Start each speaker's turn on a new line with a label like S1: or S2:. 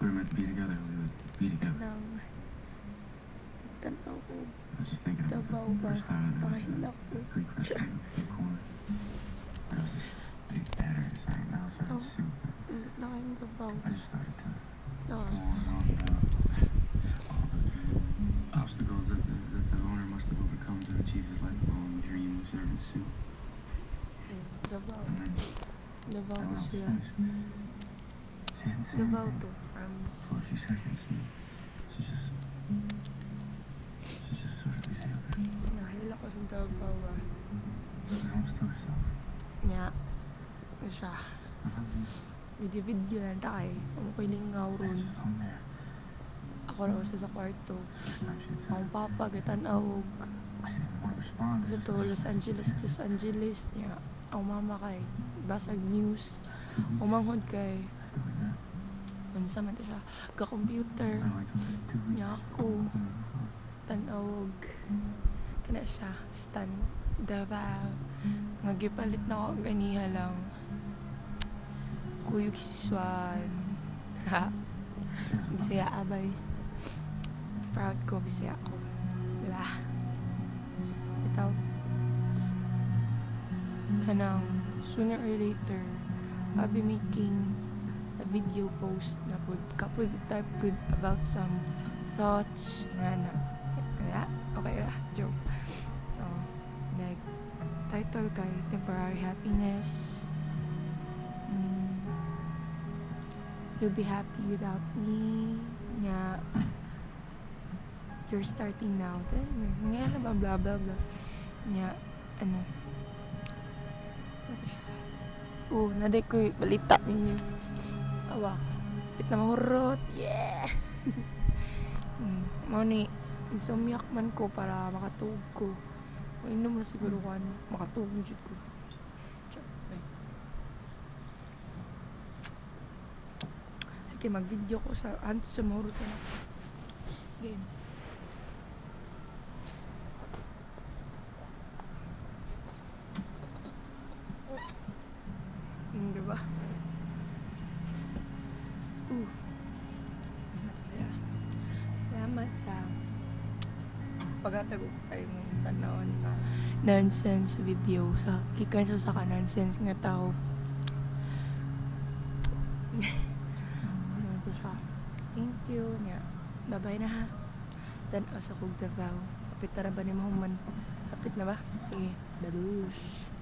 S1: we were meant to be together, we would be together.
S2: Nang tanaw ko.
S1: I was just thinking about
S2: Davao
S1: the
S2: ba?
S1: first time that there was
S2: Pakahilak
S1: a
S2: ko.
S1: Greek restaurant in the corner. There was this big banner saying outside
S2: Oh.
S1: the soup.
S2: Nakain Davao.
S1: I just started to go
S2: Oo.
S1: on and on about all the obstacles that the owner must have overcome to achieve his lifelong dream of serving soup.
S2: Davao.
S1: And then
S2: Davao
S1: when
S2: ko
S1: I was
S2: siya.
S1: finished, she didn't say
S2: Davao
S1: anything
S2: to. Promise.
S1: for a few seconds. And she just sort of exhaled it.
S2: Nahilak ko sa Davao ah.
S1: She almost to herself.
S2: Nya. Siya. Video lang tayo. Ang kilingaw
S1: I
S2: ron.
S1: just hung there.
S2: Ako na sa kwarto.
S1: First time she had said
S2: Ang
S1: it,
S2: papa, gatanawog.
S1: I didn't want to respond.
S2: Kasi to Los Angeles niya. Ang mama kay basag news. Umanghod kay unsa man ta siya ka-computer niya ako tanawog kana siya stan Davao nga gipalit na ako ang ganiha lang kuyog siswan ha Bisaya abay proud ko Bisaya ko diba itaw kanang sooner or later I'll be making a video post na pod kapoy type good about some thoughts nga na okay ra joke like title kay temporary happiness you'll be happy without me nga you're starting now nga na blah blah blah nga ano naday ko'y balita ninyo. Awa, pit na mahurot. Yeah! Mau ni, insomniac man ko para makatug ko. Mainom na siguro ko ano, makatug mo dyan ko. Sige, mag-video ko sa anto sa mahurot na. Game. Diba? Salamat sa paghatagog tayo mong tanawon nga nonsense video sa kikan sa ka nonsense nga tao. Ano to siya? Thank you nga. Bye-bye na ha. Tanaw sa kog Davao. Kapit na ba ni Mahuman? Kapit na ba? Sige. Babush.